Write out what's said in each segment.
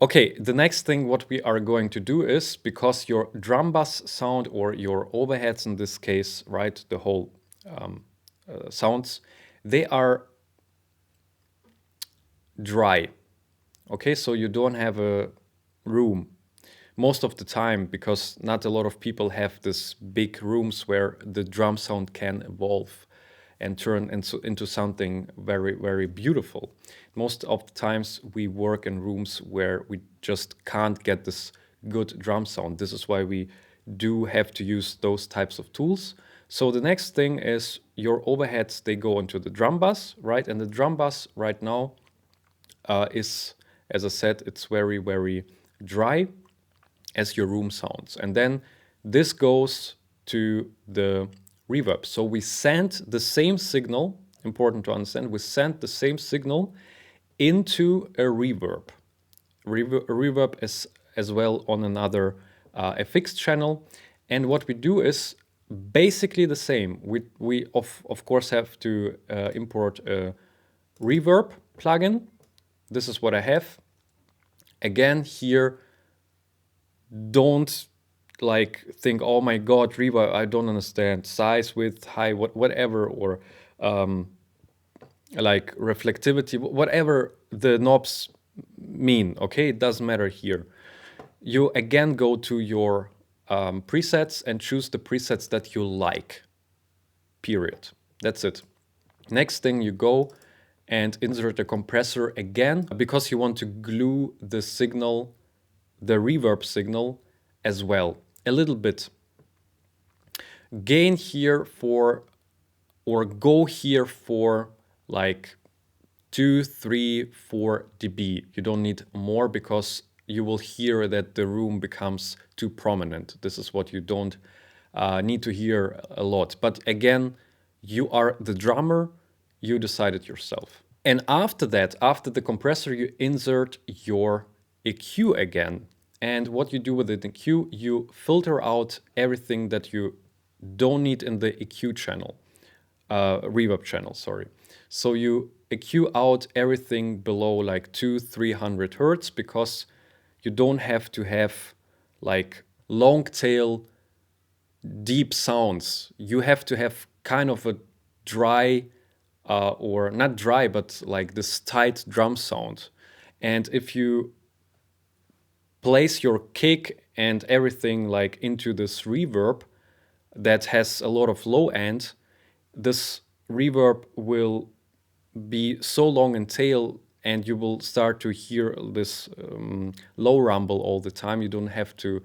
Okay, the next thing what we are going to do is, because your drum bass sound or your overheads in this case, right, the whole sounds, they are dry. Okay, so you don't have a room most of the time, because not a lot of people have this big rooms where the drum sound can evolve and turn into something very, very beautiful. Most of the times we work in rooms where we just can't get this good drum sound. This is why we do have to use those types of tools. So the next thing is your overheads, they go into the drum bass, right? And the drum bass right now is, as I said, it's very, very dry as your room sounds. And then this goes to the reverb. So we send the same signal, important to understand, we send the same signal into a reverb. Reverb is as well on another FX channel. And what we do is basically the same. We of course have to import a reverb plugin. This is what I have. Again, here, don't like think, oh my god, reverb, I don't understand size, width, height, whatever, or like reflectivity, whatever the knobs mean. Okay, it doesn't matter here. You again go to your presets and choose the presets that you like, period. That's it. Next thing, you go and insert a compressor again, because you want to glue the signal, the reverb signal as well, a little bit. Gain here for, or go here for like 2, 3, 4 dB. You don't need more, because you will hear that the room becomes too prominent. This is what you don't need to hear a lot. But again, you are the drummer, you decide it yourself. And after that, after the compressor, you insert your EQ again. And what you do with the EQ, you filter out everything that you don't need in the EQ channel, reverb channel, sorry. So you EQ out everything below like 200-300 hertz, because you don't have to have like long tail deep sounds. You have to have kind of a dry, or not dry, but like this tight drum sound. And if you place your kick and everything like into this reverb that has a lot of low end, this reverb will be so long in tail, and you will start to hear this low rumble all the time. You don't have to,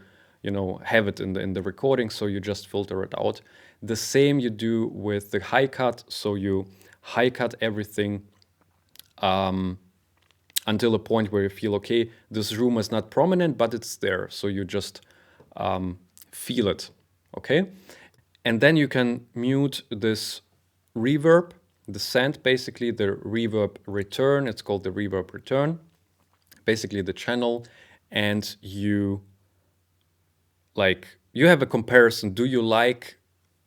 have it in the recording, so you just filter it out. The same you do with the high cut, so you high cut everything until a point where you feel, okay, this room is not prominent, but it's there, so you just feel it, okay? And then you can mute this reverb, the send, basically the reverb return. It's called the reverb return, basically the channel. And you have a comparison. Do you like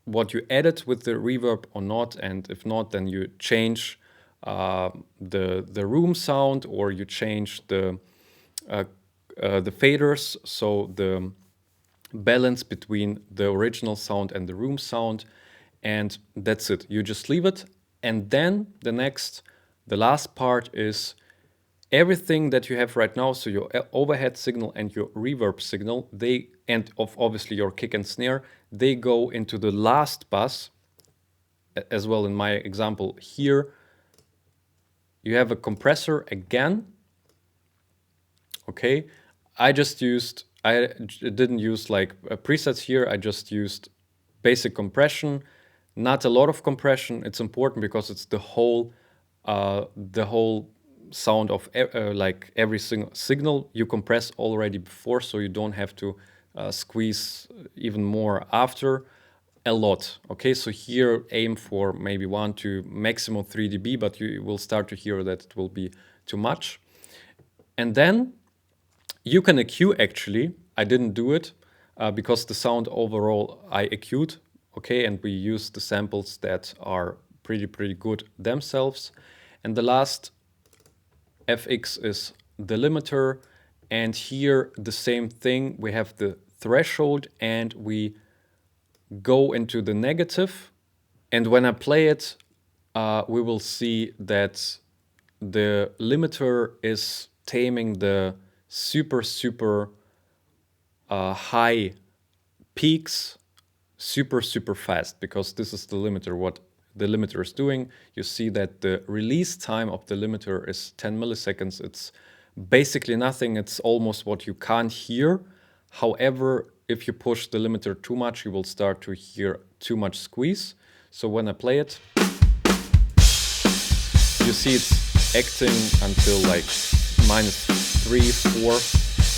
what you added with the reverb or not? And if not, then you change the room sound, or you change the faders, so the balance between the original sound and the room sound. And that's it. You just leave it. And then the last part is everything that you have right now. So your overhead signal and your reverb signal, and obviously your kick and snare, they go into the last bus as well. In my example here, you have a compressor again. Okay, I didn't use like presets here. I just used basic compression, not a lot of compression. It's important because it's the whole sound of like every single signal you compress already before, so you don't have to squeeze even more after a lot. Okay, so here aim for maybe 1 to maximum 3 dB, but you will start to hear that it will be too much. And then you can EQ actually. I didn't do it because the sound overall I EQ'd, okay, and we use the samples that are pretty good themselves. And the last FX is the limiter, And here the same thing, we have the threshold and we go into the negative. And when I play it, we will see that the limiter is taming the super high peaks super fast, because this is the limiter. What the limiter is doing, you see that the release time of the limiter is 10 milliseconds. It's basically nothing. It's almost what you can't hear. However, if you push the limiter too much, you will start to hear too much squeeze. So when I play it, you see it's acting until like -3, 4,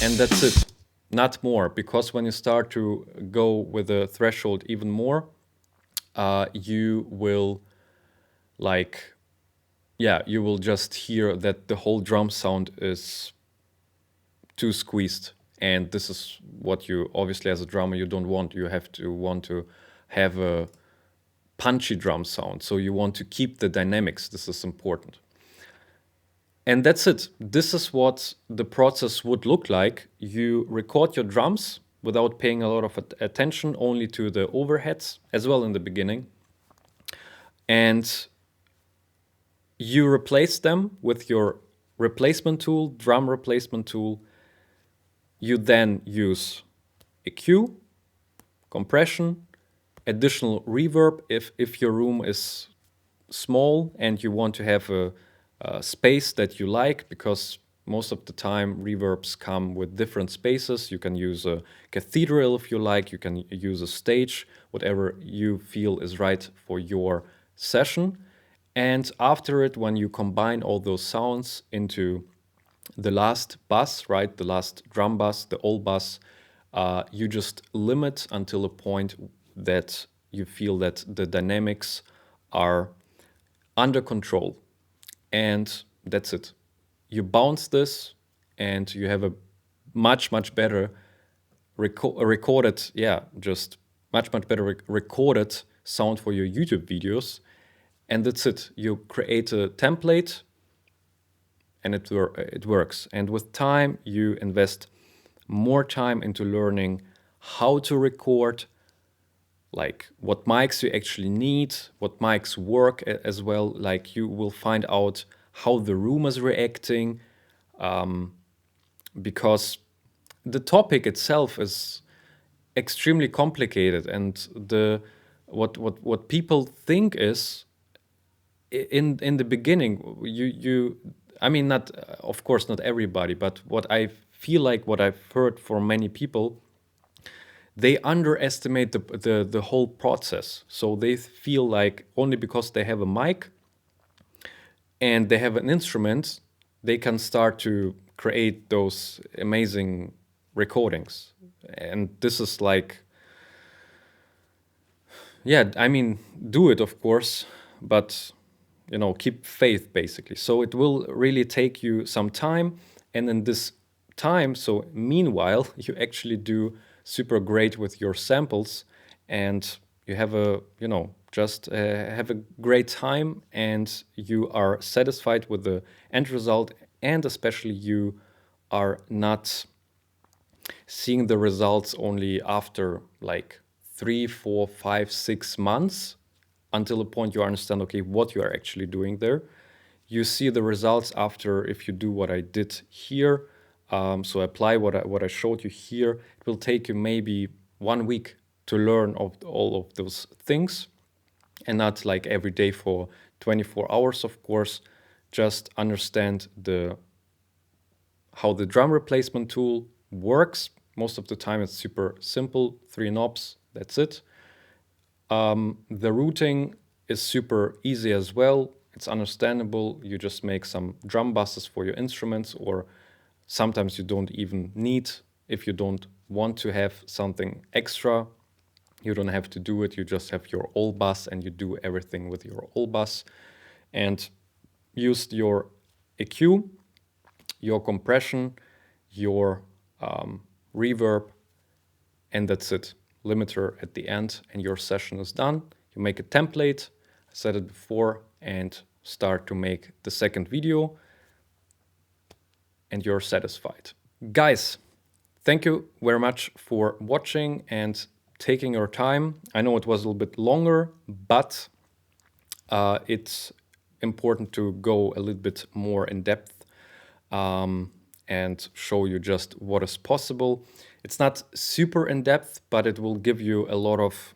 and that's it. Not more, because when you start to go with the threshold even more, you will you will just hear that the whole drum sound is too squeezed. And this is what you, obviously as a drummer, you don't want. You want to have a punchy drum sound. So you want to keep the dynamics. This is important. And that's it. This is what the process would look like. You record your drums without paying a lot of attention, only to the overheads as well in the beginning. And you replace them with your replacement tool, drum replacement tool. You then use EQ, compression, additional reverb if your room is small and you want to have a space that you like, because most of the time reverbs come with different spaces. You can use a cathedral if you like, you can use a stage, whatever you feel is right for your session. And after it, when you combine all those sounds into the last bus, right, the last drum bus, the old bus, you just limit until a point that you feel that the dynamics are under control. And that's it. You bounce this and you have a much better recorded, just much better recorded sound for your YouTube videos. And that's it. You create a template and it works. And with time, you invest more time into learning how to record, like what mics you actually need, what mics work as well. Like you will find out how the room is reacting, because the topic itself is extremely complicated. And the what people think is, in the beginning, I mean, not, of course not everybody, but what I feel like, what I've heard from many people, they underestimate the whole process. So they feel like only because they have a mic and they have an instrument, they can start to create those amazing recordings. And this is like, I mean, do it, of course, but keep faith, basically. So it will really take you some time. And in this time, so meanwhile, you actually do super great with your samples, and you have have a great time, and you are satisfied with the end result. And especially you are not seeing the results only after like 3, 4, 5, 6 months, until a point you understand, okay, what you are actually doing there. You see the results after, if you do what I did here. So apply what I showed you here. It will take you maybe 1 week to learn of all of those things, and not like every day for 24 hours, of course. Just understand how the drum replacement tool works. Most of the time it's super simple, 3 knobs, that's it. The routing is super easy as well. It's understandable. You just make some drum buses for your instruments, or sometimes you don't even need, if you don't want to have something extra, you don't have to do it. You just have your old bus and you do everything with your old bus. And use your EQ, your compression, your reverb, and that's it. Limiter at the end, and your session is done. You make a template, I said it before, and start to make the second video, and you're satisfied. Guys, thank you very much for watching and taking your time. I know it was a little bit longer, but it's important to go a little bit more in depth and show you just what is possible. It's not super in depth, but it will give you a lot of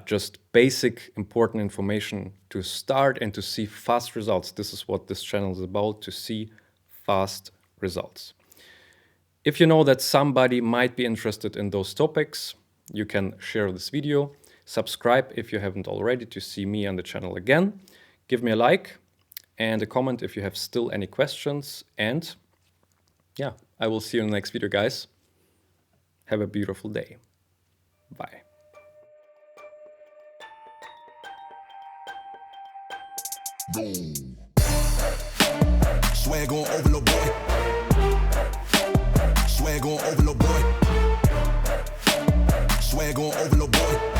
just basic important information to start and to see fast results. This is what this channel is about, to see fast results. If you know that somebody might be interested in those topics, you can share this video. Subscribe if you haven't already to see me on the channel again. Give me a like and a comment if you have still any questions. And yeah, I will see you in the next video, guys. Have a beautiful day. Bye. Swag on overload, boy. Swag on overload, boy. Swag on overload, boy.